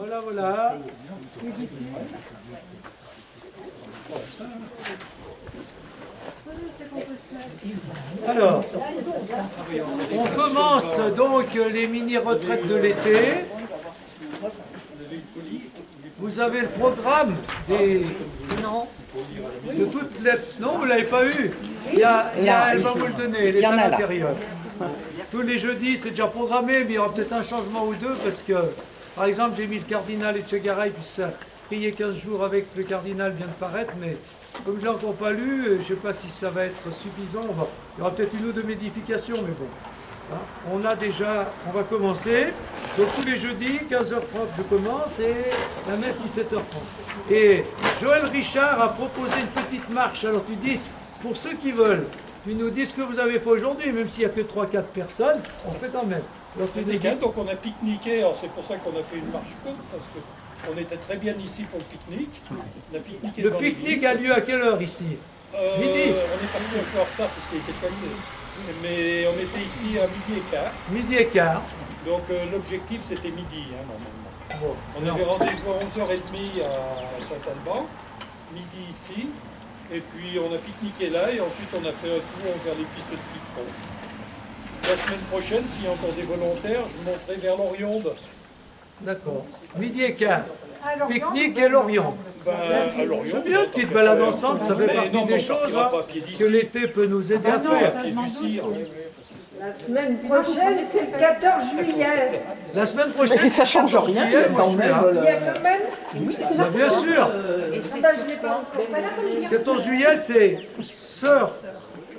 Voilà, voilà. Alors, on commence donc les mini-retraites de l'été. Vous avez le programme de toutes les... Non, vous ne l'avez pas eu. Elle va vous le donner, elle est à l'intérieur. Tous les jeudis, c'est déjà programmé, mais il y aura peut-être un changement ou deux, parce que, par exemple, j'ai mis le cardinal Etchegaray, puis ça, prier 15 jours avec le cardinal vient de paraître, mais comme je ne l'ai encore pas lu, je ne sais pas si ça va être suffisant. Il y aura peut-être une ou deux modifications, mais bon. Hein, on va commencer. Donc tous les jeudis, 15h30, je commence, et la messe 17h30. Et Joël Richard a proposé une petite marche. Alors tu dis, pour ceux qui veulent, tu nous dis ce que vous avez fait aujourd'hui, même s'il n'y a que 3-4 personnes, on fait quand même. Alors, donc on a pique-niqué, alors c'est pour ça qu'on a fait une marche courte, parce qu'on était très bien ici pour le pique-nique. Le pique-nique a lieu à quelle heure ici? Midi. On est parti un peu en retard parce qu'il était passé. Mais on était ici à midi et quart. Midi et quart. Donc l'objectif c'était midi, hein, normalement. Bon, on avait rendez-vous à 11h30 à Saint-Alban, midi ici. Et puis on a pique-niqué là et ensuite on a fait un tour vers les pistes de ski de fond. La semaine prochaine, s'il y a encore des volontaires, je monterai vers l'Orionde. D'accord. Midi et quart. Pique-nique et l'Orion. C'est bien, petite balade ensemble, ça fait partie des choses que l'été peut nous aider à faire. La semaine prochaine, c'est le 14 juillet. La semaine prochaine, ça change rien. Juillet, moi, je suis là. Il y a quand même. Oui, bien sûr. Je l'ai pas encore. 14 juillet, c'est sœur.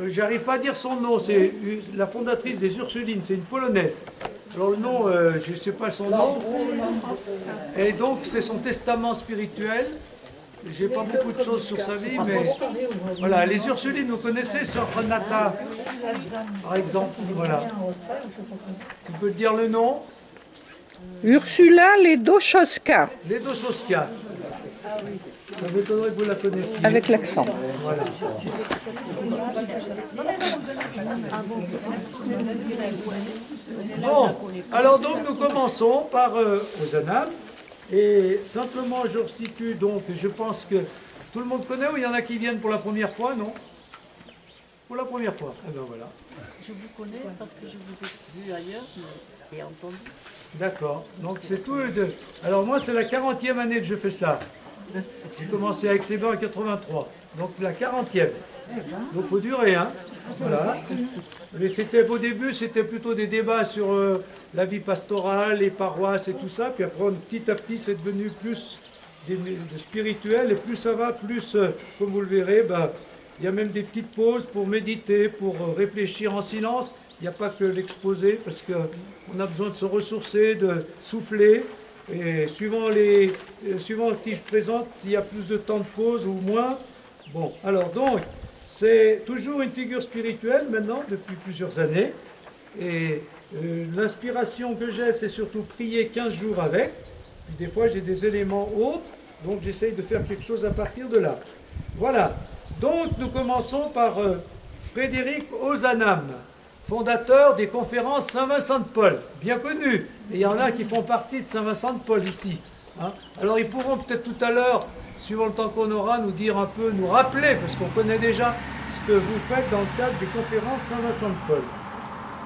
J'arrive pas à dire son nom. C'est la fondatrice des Ursulines. C'est une Polonaise. Alors le nom, je ne sais pas son nom. Et donc c'est son testament spirituel. J'ai pas beaucoup de choses sur sa vie, mais voilà. Les Ursulines, vous connaissez, sœur Renata, par exemple. Voilà. Tu peux te dire le nom? Ursula Ledochowska. Ledochowska. Ça m'étonnerait que vous la connaissiez. Avec l'accent. Voilà. Bon, alors donc nous commençons par Hosanna. Et simplement je resitue donc, je pense que tout le monde connaît ou il y en a qui viennent pour la première fois, non? Pour la première fois, eh bien voilà. Je vous connais parce que je vous ai vu ailleurs et entendu. D'accord, donc c'est tous les deux. Alors moi c'est la 40e année que je fais ça. J'ai commencé avec Séban en 83, donc la 40e. Donc il faut durer, hein. Voilà. Mais au début, c'était plutôt des débats sur la vie pastorale, les paroisses et tout ça. Puis après, petit à petit, c'est devenu plus de spirituel. Et plus ça va, plus, comme vous le verrez, il y a même des petites pauses pour méditer, pour réfléchir en silence. Il n'y a pas que l'exposé, parce qu'on a besoin de se ressourcer, de souffler. Et suivant qui je présente, il y a plus de temps de pause ou moins. Bon, alors donc, c'est toujours une figure spirituelle maintenant, depuis plusieurs années. Et l'inspiration que j'ai, c'est surtout prier 15 jours avec. Puis des fois, j'ai des éléments autres, donc j'essaye de faire quelque chose à partir de là. Voilà. Donc, nous commençons par Frédéric Ozanam, fondateur des conférences Saint-Vincent de Paul, bien connu. Et il y en a qui font partie de Saint-Vincent de Paul ici. Hein. Alors, ils pourront peut-être tout à l'heure, suivant le temps qu'on aura, nous dire un peu, nous rappeler, parce qu'on connaît déjà ce que vous faites dans le cadre des conférences Saint-Vincent de Paul.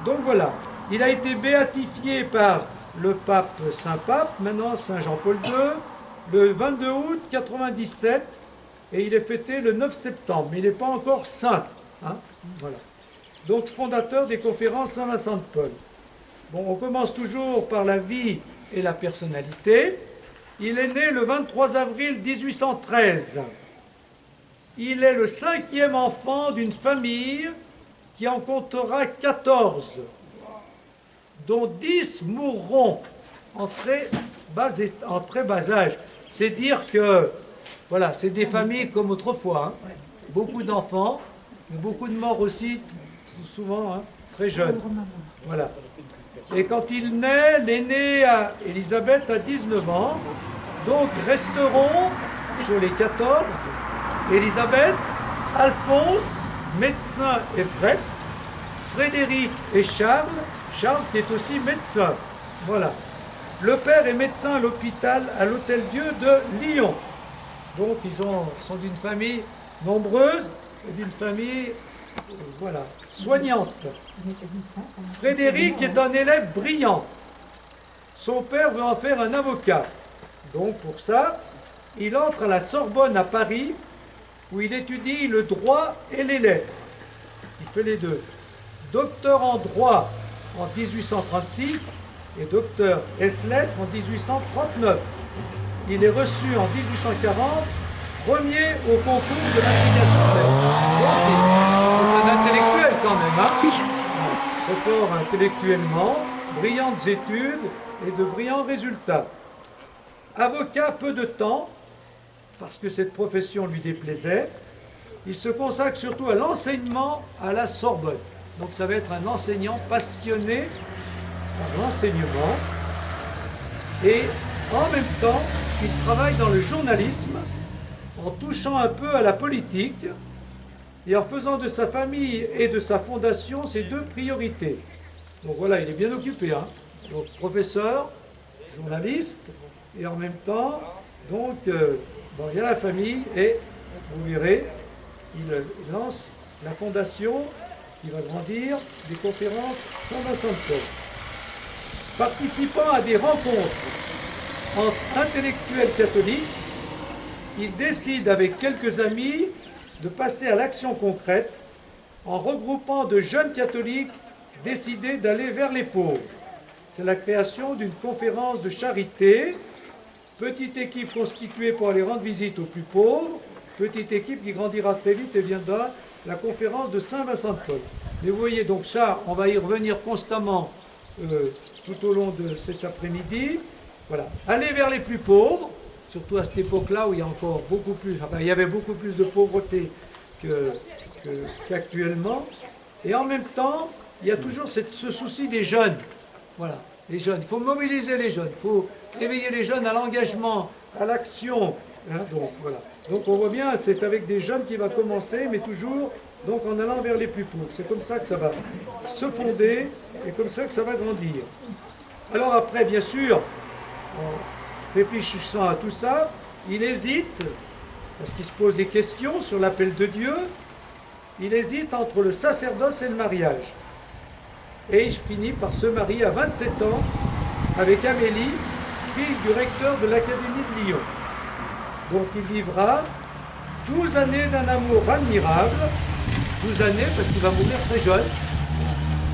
Donc voilà, il a été béatifié par le pape Saint-Pape, maintenant Saint-Jean-Paul II, le 22 août 97, et il est fêté le 9 septembre, mais il n'est pas encore saint. Hein, voilà. Donc fondateur des conférences Saint-Vincent de Paul. Bon, on commence toujours par la vie et la personnalité. Il est né le 23 avril 1813. Il est le 5e enfant d'une famille qui en comptera 14, dont 10 mourront en très bas âge. C'est dire que, voilà, c'est des familles comme autrefois. Hein. Beaucoup d'enfants, mais beaucoup de morts aussi, souvent hein, très jeunes. Voilà. Et quand il naît, l'aîné à Élisabeth a 19 ans, donc resteront sur les 14, Élisabeth, Alphonse, médecin et prêtre, Frédéric et Charles qui est aussi médecin. Voilà. Le père est médecin à l'hôpital, à l'Hôtel-Dieu de Lyon. Donc ils sont d'une famille nombreuse et d'une famille voilà, soignante. Frédéric est un élève brillant. Son père veut en faire un avocat. Donc pour ça, il entre à la Sorbonne à Paris, où il étudie le droit et les lettres. Il fait les deux. Docteur en droit en 1836 et docteur ès-lettres en 1839. Il est reçu en 1840, premier au concours de l'agrégation de lettres. C'est un intellectuel quand même, hein? Très fort intellectuellement, brillantes études et de brillants résultats. Avocat peu de temps, parce que cette profession lui déplaisait, il se consacre surtout à l'enseignement à la Sorbonne. Donc ça va être un enseignant passionné par l'enseignement. Et en même temps, il travaille dans le journalisme, en touchant un peu à la politique, et en faisant de sa famille et de sa fondation ses deux priorités. Donc voilà, il est bien occupé, hein. Donc professeur, journaliste, et en même temps, donc, il y a la famille, et vous verrez, il lance la fondation qui va grandir des conférences Saint-Vincent de Paul. Participant à des rencontres entre intellectuels catholiques, il décide avec quelques amis de passer à l'action concrète en regroupant de jeunes catholiques décidés d'aller vers les pauvres. C'est la création d'une conférence de charité, petite équipe constituée pour aller rendre visite aux plus pauvres, petite équipe qui grandira très vite et viendra la conférence de Saint-Vincent de Paul. Mais vous voyez, donc ça, on va y revenir constamment tout au long de cet après-midi. Voilà, aller vers les plus pauvres, surtout à cette époque-là où il y a encore beaucoup plus, il y avait beaucoup plus de pauvreté qu'actuellement. Et en même temps, il y a toujours ce souci des jeunes. Voilà, les jeunes. Il faut mobiliser les jeunes, il faut éveiller les jeunes à l'engagement, à l'action. Hein, donc voilà. Donc on voit bien, c'est avec des jeunes qui va commencer, mais toujours donc en allant vers les plus pauvres. C'est comme ça que ça va se fonder et comme ça que ça va grandir. Alors après, bien sûr, en réfléchissant à tout ça, il hésite, parce qu'il se pose des questions sur l'appel de Dieu, il hésite entre le sacerdoce et le mariage. Et il finit par se marier à 27 ans avec Amélie, fille du recteur de l'Académie de Lyon. Donc il vivra 12 années d'un amour admirable, 12 années parce qu'il va mourir très jeune,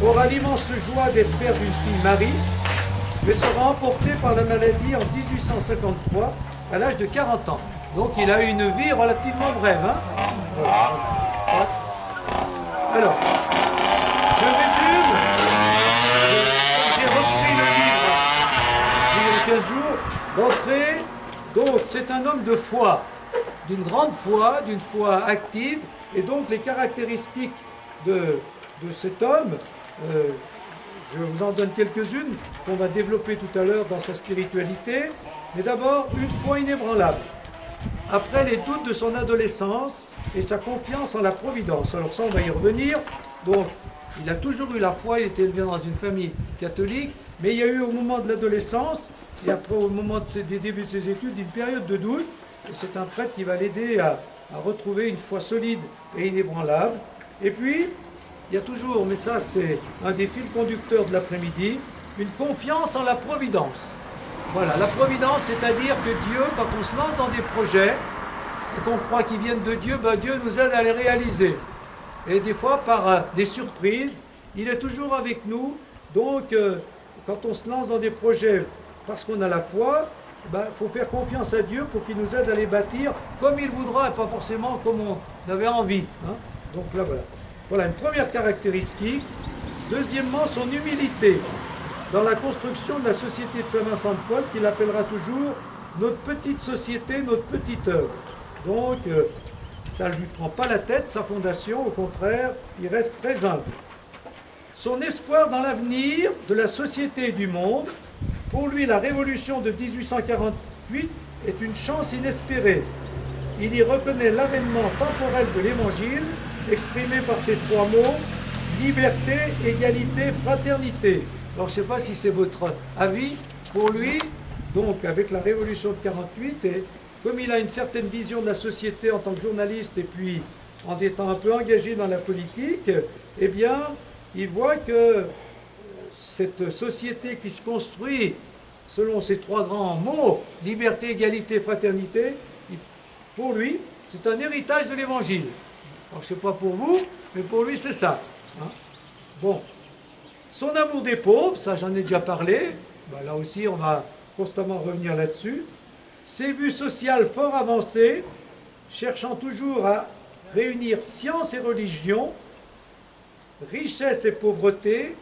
aura l'immense joie d'être père d'une fille Marie, mais sera emporté par la maladie en 1853 à l'âge de 40 ans. Donc il a eu une vie relativement brève. Hein, voilà. Alors, je résume. J'ai repris le livre il y a 15 jours d'entrée. Donc c'est un homme de foi, d'une grande foi, d'une foi active. Et donc les caractéristiques de cet homme, je vous en donne quelques-unes qu'on va développer tout à l'heure dans sa spiritualité. Mais d'abord, une foi inébranlable. Après les doutes de son adolescence et sa confiance en la providence. Alors ça, on va y revenir. Donc, il a toujours eu la foi, il était élevé dans une famille catholique, mais il y a eu au moment de l'adolescence, et après au moment des débuts de ses études, une période de doute. Et c'est un prêtre qui va l'aider à retrouver une foi solide et inébranlable. Et puis, il y a toujours, mais ça c'est un des fils conducteurs de l'après-midi, une confiance en la providence. Voilà, la providence, c'est-à-dire que Dieu, quand on se lance dans des projets et qu'on croit qu'ils viennent de Dieu, ben Dieu nous aide à les réaliser. Et des fois, par des surprises, il est toujours avec nous. Donc, quand on se lance dans des projets parce qu'on a la foi, il faut faire confiance à Dieu pour qu'il nous aide à les bâtir comme il voudra et pas forcément comme on avait envie. Hein. Donc là, voilà. Voilà une première caractéristique. Deuxièmement, son humilité dans la construction de la société de Saint-Vincent de Paul, qu'il appellera toujours notre petite société, notre petite œuvre. Donc, ça ne lui prend pas la tête, sa fondation, au contraire, il reste très humble. Son espoir dans l'avenir de la société et du monde, pour lui, la révolution de 1848 est une chance inespérée. Il y reconnaît l'avènement temporel de l'Évangile, exprimé par ces trois mots, liberté, égalité, fraternité. Alors je ne sais pas si c'est votre avis, pour lui, donc avec la révolution de 48, et comme il a une certaine vision de la société en tant que journaliste et puis en étant un peu engagé dans la politique, eh bien, il voit que cette société qui se construit selon ces trois grands mots, liberté, égalité, fraternité, pour lui, c'est un héritage de l'Évangile. Alors, je ne sais pas pour vous, mais pour lui, c'est ça. Hein. Bon. Son amour des pauvres, ça j'en ai déjà parlé, ben, là aussi on va constamment revenir là-dessus. Ses vues sociales fort avancées, cherchant toujours à réunir science et religion, richesse et pauvreté,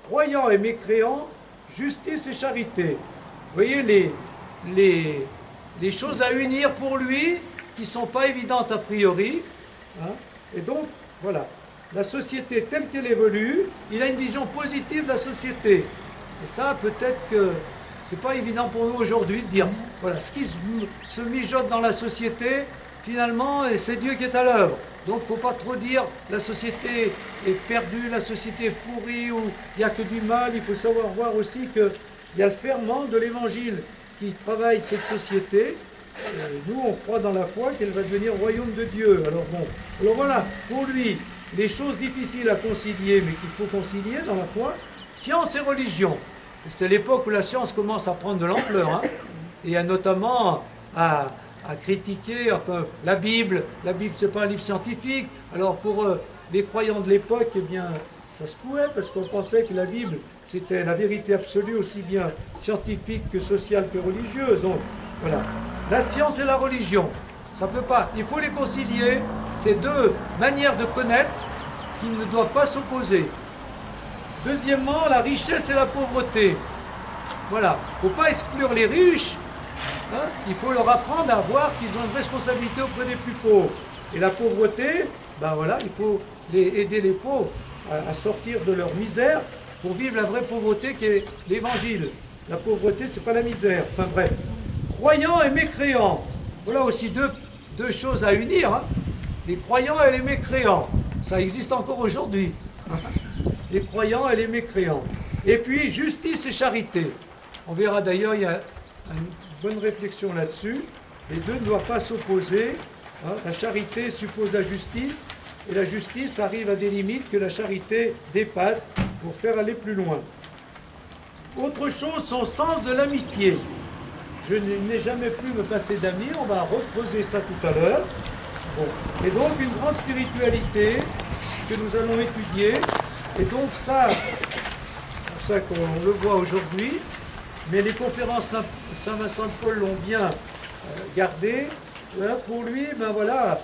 croyants et mécréants, justice et charité. Vous voyez les choses à unir pour lui qui ne sont pas évidentes a priori. Hein. Et donc, voilà. La société telle qu'elle évolue, il a une vision positive de la société. Et ça, peut-être que c'est pas évident pour nous aujourd'hui de dire, voilà, ce qui se mijote dans la société, finalement, c'est Dieu qui est à l'œuvre. Donc, il ne faut pas trop dire, la société est perdue, la société est pourrie, ou il n'y a que du mal. Il faut savoir voir aussi qu'il y a le ferment de l'Évangile qui travaille cette société. Nous, on croit dans la foi qu'elle va devenir royaume de Dieu. Alors bon, alors voilà, pour lui, les choses difficiles à concilier, mais qu'il faut concilier dans la foi, science et religion. C'est l'époque où la science commence à prendre de l'ampleur, hein, et notamment à critiquer la Bible. La Bible, c'est pas un livre scientifique. Alors pour les croyants de l'époque, eh bien, ça secouait, parce qu'on pensait que la Bible, c'était la vérité absolue, aussi bien scientifique que sociale que religieuse. Donc, voilà. La science et la religion, ça peut pas. Il faut les concilier. Ces deux manières de connaître qui ne doivent pas s'opposer. Deuxièmement, la richesse et la pauvreté. Voilà. Il ne faut pas exclure les riches. Hein. Il faut leur apprendre à voir qu'ils ont une responsabilité auprès des plus pauvres. Et la pauvreté, ben voilà, il faut aider les pauvres à sortir de leur misère pour vivre la vraie pauvreté qui est l'évangile. La pauvreté, c'est pas la misère. Enfin bref. Croyants et mécréants. Voilà aussi deux choses à unir. Hein. Les croyants et les mécréants. Ça existe encore aujourd'hui. Les croyants et les mécréants. Et puis, justice et charité. On verra d'ailleurs, il y a une bonne réflexion là-dessus. Les deux ne doivent pas s'opposer. Hein. La charité suppose la justice. Et la justice arrive à des limites que la charité dépasse pour faire aller plus loin. Autre chose, son sens de l'amitié. Je n'ai jamais pu me passer d'amis, on va recreuser ça tout à l'heure. Bon. Et donc une grande spiritualité que nous allons étudier. Et donc ça, c'est pour ça qu'on le voit aujourd'hui, mais les conférences Saint-Vincent de Paul l'ont bien gardé. Hein, pour lui, ben voilà,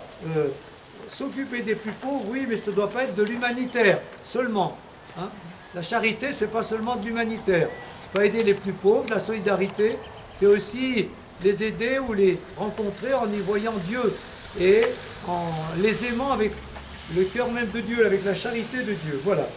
s'occuper des plus pauvres, oui, mais ça ne doit pas être de l'humanitaire seulement. Hein. La charité, c'est pas seulement de l'humanitaire. C'est pas aider les plus pauvres, la solidarité, c'est aussi les aider ou les rencontrer en y voyant Dieu et en les aimant avec le cœur même de Dieu, avec la charité de Dieu. Voilà.